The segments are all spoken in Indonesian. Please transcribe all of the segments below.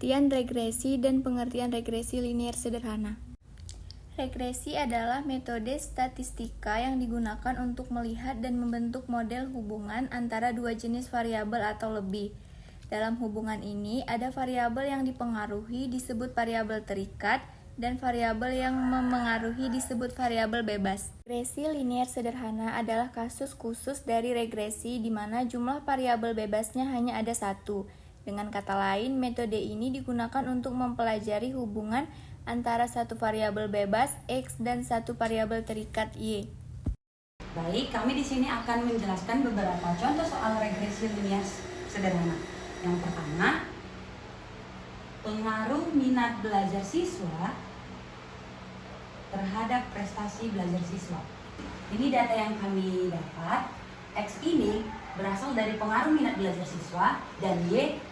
Pengertian regresi dan pengertian regresi linier sederhana. Regresi adalah metode statistika yang digunakan untuk melihat dan membentuk model hubungan antara dua jenis variabel atau lebih. Dalam hubungan ini, ada variabel yang dipengaruhi disebut variabel terikat, dan variabel yang memengaruhi disebut variabel bebas. Regresi linier sederhana adalah kasus khusus dari regresi di mana jumlah variabel bebasnya hanya ada satu. Dengan kata lain, metode ini digunakan untuk mempelajari hubungan antara satu variabel bebas X dan satu variabel terikat Y. Baik, kami di sini akan menjelaskan beberapa contoh soal regresi linier sederhana. Yang pertama, pengaruh minat belajar siswa terhadap prestasi belajar siswa. Ini data yang kami dapat. X ini berasal dari pengaruh minat belajar siswa dan Y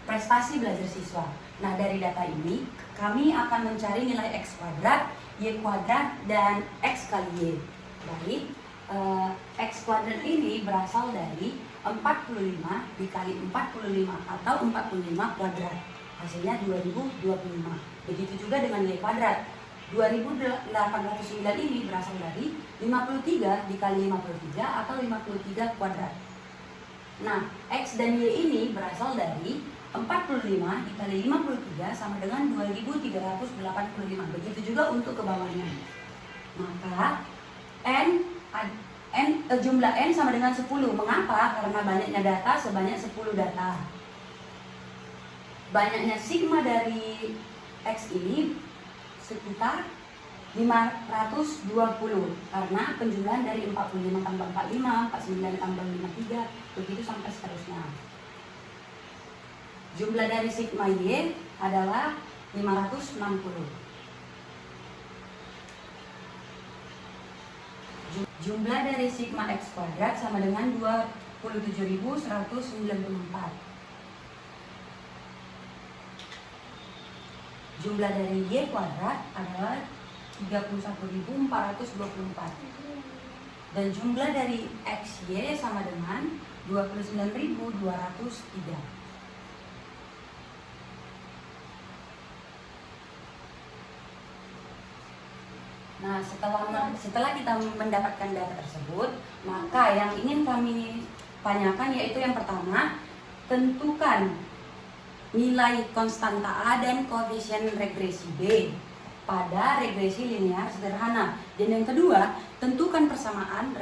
prestasi belajar siswa. Nah, dari data ini kami akan mencari nilai X kuadrat, Y kuadrat, dan X kali Y. Baik, X kuadrat ini berasal dari 45 dikali 45 atau 45 kuadrat. Hasilnya 2025. Begitu juga dengan Y kuadrat. 2809 ini berasal dari 53 dikali 53 atau 53 kuadrat. Nah, X dan Y ini berasal dari 45 dikali 53 sama dengan 2385. Begitu juga untuk ke bawahnya. Maka jumlah N sama dengan 10. Mengapa? Karena banyaknya data sebanyak 10 data. Banyaknya sigma dari X ini sekitar 520 karena penjumlahan dari 45 tambah 45, 49 tambah 53, begitu sampai seterusnya. Jumlah dari sigma Y adalah 560. Jumlah dari sigma X kuadrat sama dengan 27.194. Jumlah dari Y kuadrat adalah 31.424. Dan jumlah dari XY sama dengan 29.203. Nah, setelah kita mendapatkan data tersebut, maka yang ingin kami tanyakan yaitu yang pertama, tentukan nilai konstanta A dan koefisien regresi B pada regresi linear sederhana. Dan yang kedua, tentukan persamaan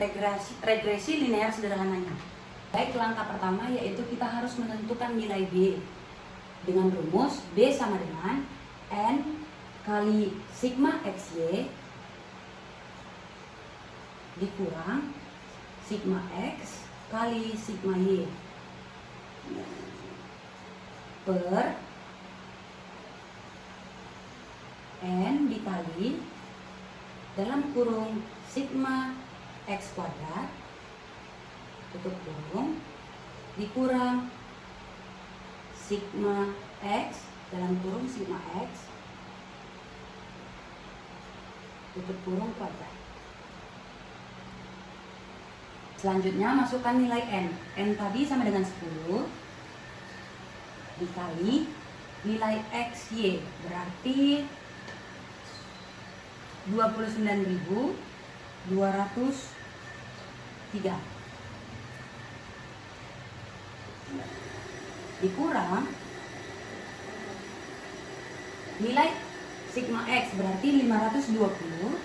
regresi linear sederhananya. Baik, langkah pertama yaitu kita harus menentukan nilai B dengan rumus B sama dengan N kali sigma XY dikurang sigma X kali sigma Y per N dikali dalam kurung sigma X kuadrat tutup kurung dikurang sigma X dalam kurung sigma X tutup kurung kuadrat. Selanjutnya masukkan nilai N. N tadi sama dengan 10 dikali nilai XY berarti 29.203 dikurang nilai sigma X berarti 520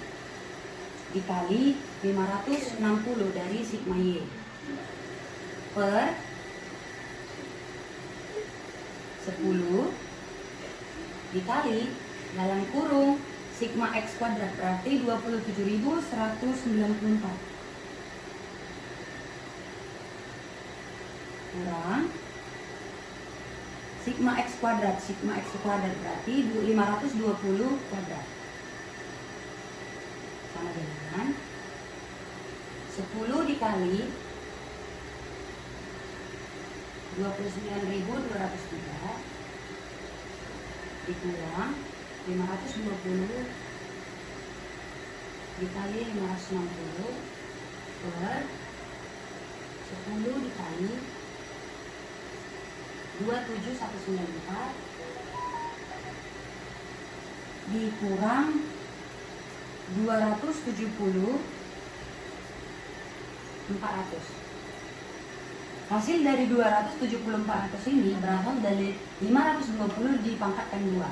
dikali 560 dari sigma Y per 10 dikali dalam kurung sigma X kuadrat berarti 27.194 kurang sigma X kuadrat berarti 520 kuadrat sama dengan 10 dikali 29.203 dikurang 520 dikali 560 per 10 dikali 27194 dikurang 270 400. Hasil dari 270 400 ini berasal dari 520 dipangkatkan 2.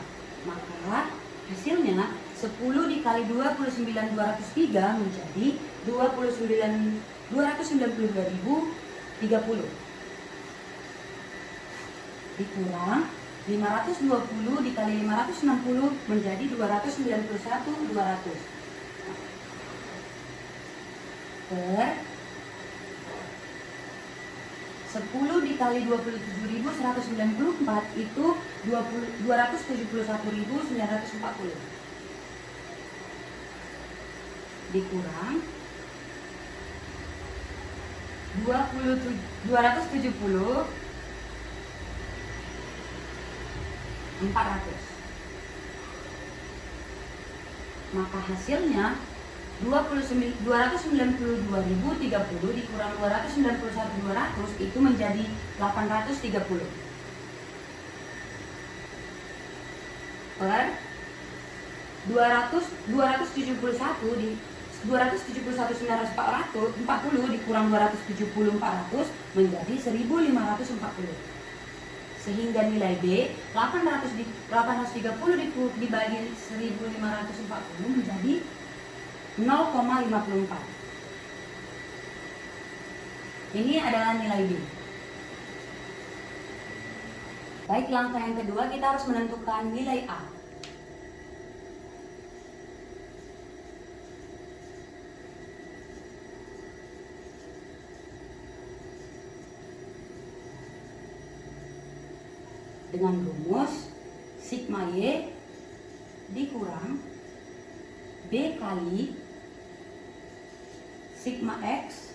Maka hasilnya 10 dikali 29 203 menjadi 292.030 dikurang 520 dikali 560 menjadi 291.200 per 10 dikali 27.194 itu 271.940 dikurang 270 400. Maka hasilnya 292.030 dikurang 291.200 itu menjadi 830 per 271 di 271.940 dikurang 270.400 menjadi 1.540. Sehingga nilai B 830 dibagi 1.540 menjadi 0,54. Ini adalah nilai B. Baik, langkah yang kedua kita harus menentukan nilai A. Dengan rumus sigma Y dikurang B kali sigma X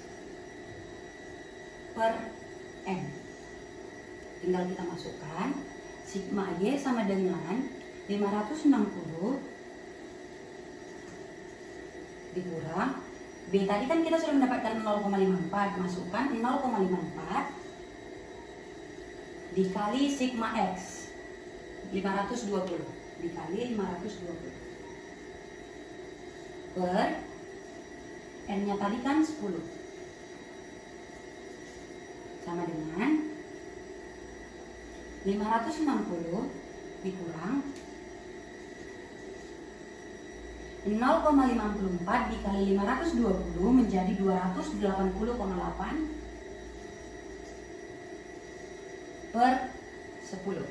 per M. Tinggal kita masukkan sigma Y sama dengan 560 dikurang B tadi kan kita sudah mendapatkan 0,54, masukkan 0,54 dikali sigma X 520 dikali 520 per N nya tadi kan 10 sama dengan 560 dikurang 0,54 dikali 520 menjadi 280,8 per 10.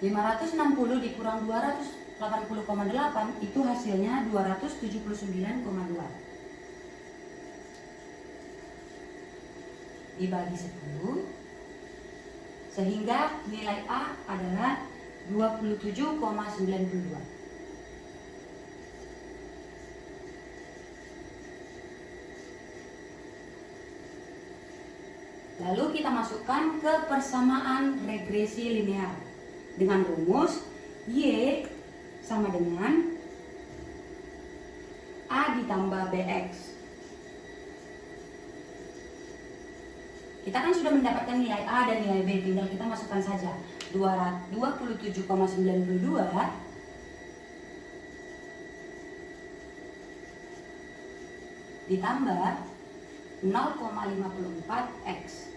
560 dikurang 280,8 itu hasilnya 279,2 dibagi 10 sehingga nilai A adalah 27,92. Lalu kita masukkan ke persamaan regresi linear dengan rumus Y sama dengan A ditambah BX. Kita kan sudah mendapatkan nilai A dan nilai B, tinggal kita masukkan saja 27,92 ditambah 0,54X.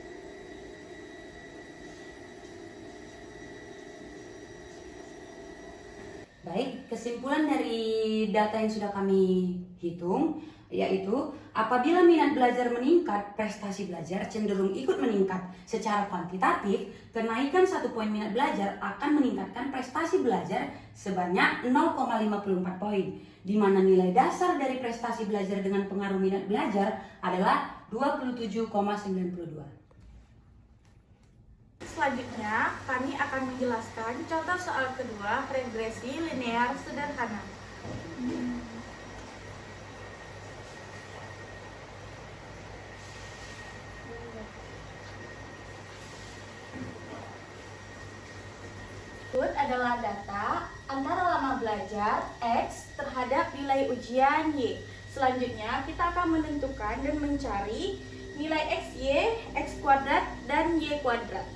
Baik, kesimpulan dari data yang sudah kami hitung yaitu apabila minat belajar meningkat, prestasi belajar cenderung ikut meningkat. Secara kuantitatif, kenaikan 1 poin minat belajar akan meningkatkan prestasi belajar sebanyak 0,54 poin, di mana nilai dasar dari prestasi belajar dengan pengaruh minat belajar adalah 27,92. Selanjutnya, kami akan menjelaskan contoh soal kedua regresi linear sederhana. Berikut adalah data antara lama belajar X terhadap nilai ujian Y. Selanjutnya, kita akan menentukan dan mencari nilai XY, X kuadrat, dan Y kuadrat.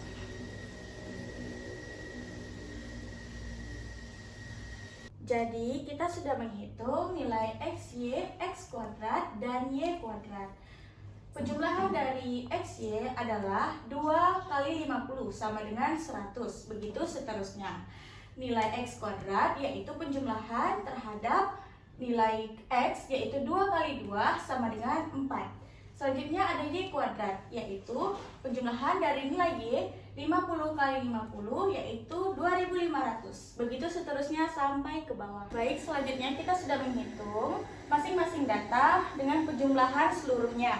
Jadi kita sudah menghitung nilai XY, X kuadrat, dan Y kuadrat. Penjumlahan dari XY adalah 2 kali 50 sama dengan 100. Begitu seterusnya. Nilai X kuadrat yaitu penjumlahan terhadap nilai X yaitu 2 kali 2 sama dengan 4. Selanjutnya ada Y kuadrat yaitu penjumlahan dari nilai Y 50 kali 50 yaitu 2500. Begitu seterusnya sampai ke bawah. Baik, selanjutnya kita sudah menghitung masing-masing data dengan penjumlahan seluruhnya.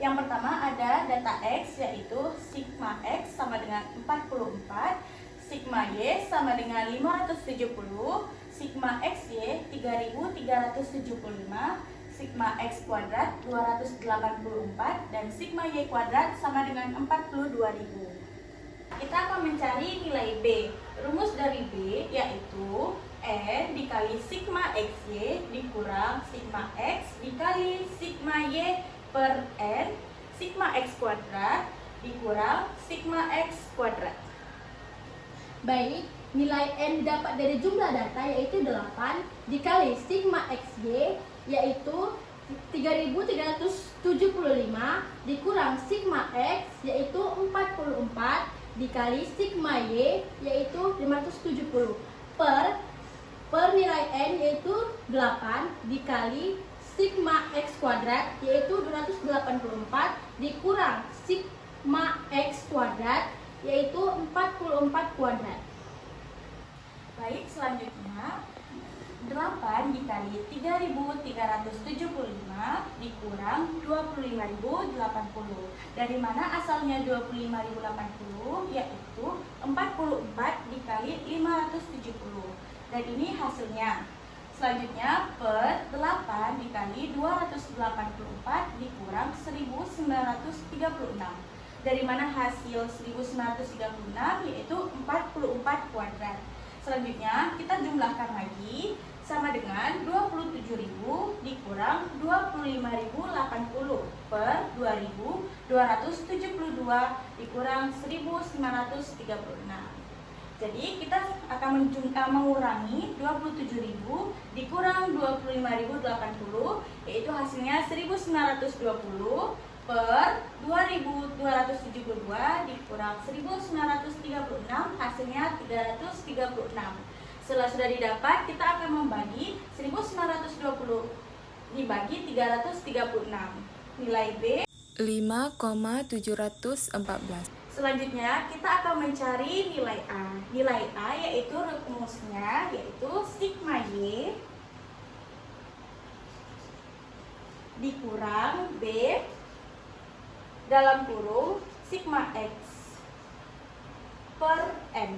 Yang pertama ada data X yaitu sigma X sama dengan 44, sigma Y sama dengan 570, sigma XY 3375, sigma X kuadrat 284, dan sigma Y kuadrat sama dengan 42.000. Kita akan mencari nilai B. Rumus dari B yaitu N dikali sigma XY dikurang sigma X dikali sigma Y per N, sigma X kuadrat dikurang sigma X kuadrat. Baik, nilai N didapat dari jumlah data yaitu 8 dikali sigma XY yaitu 3375 dikurang sigma X yaitu 44 dikali sigma Y yaitu 570 per nilai N yaitu 8 dikali sigma X kuadrat yaitu 284 dikurang sigma X kuadrat yaitu 44 kuadrat. Baik, selanjutnya 8 dikali 3375 dikurang 25.080. Dari mana asalnya 25.080? Yaitu 44 dikali 570. Dan ini hasilnya. Selanjutnya per 8 dikali 284 dikurang 1936. Dari mana hasil 1936? Yaitu 44 kuadrat. Selanjutnya kita jumlahkan lagi sama dengan 27.000 dikurang 25.080 per 2.272 dikurang 1.936. Jadi kita akan mengurangi 27.000 dikurang 25.080 yaitu hasilnya 1.920 per 2.272 dikurang 1.936 hasilnya 336. Setelah sudah didapat, kita akan membagi 1.920 dibagi 336. Nilai B 5,714. Selanjutnya kita akan mencari nilai A. Nilai A yaitu rumusnya yaitu sigma Y dikurang B dalam kurung sigma X per N.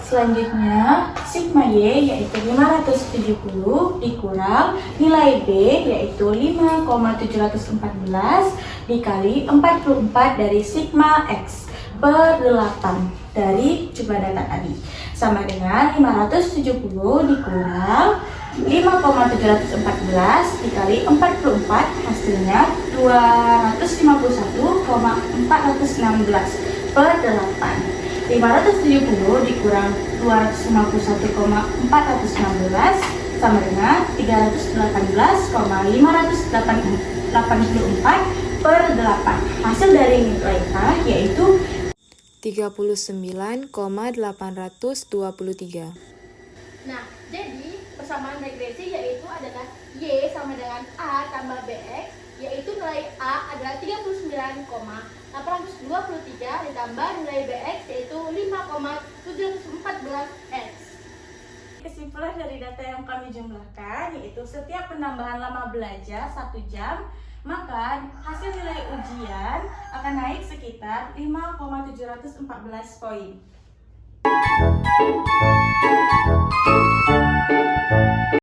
Selanjutnya, sigma Y yaitu 570 dikurang nilai B yaitu 5,714 dikali 44 dari sigma X per 8 dari jumlah data tadi. Sama dengan 570 dikurang 5,714 dikali 44 hasilnya 251,416 per 8. 570 dikurang 251,416 sama dengan 318,584 per 8. Hasil dari nilai A yaitu 39,823. Nah, jadi persamaan regresi yaitu adalah Y sama dengan A tambah BX yaitu nilai A adalah 39,823 ditambah nilai BX yaitu 5,714X. Kesimpulan dari data yang kami jumlahkan yaitu setiap penambahan lama belajar 1 jam maka hasil nilai ujian akan naik sekitar 5,714 poin.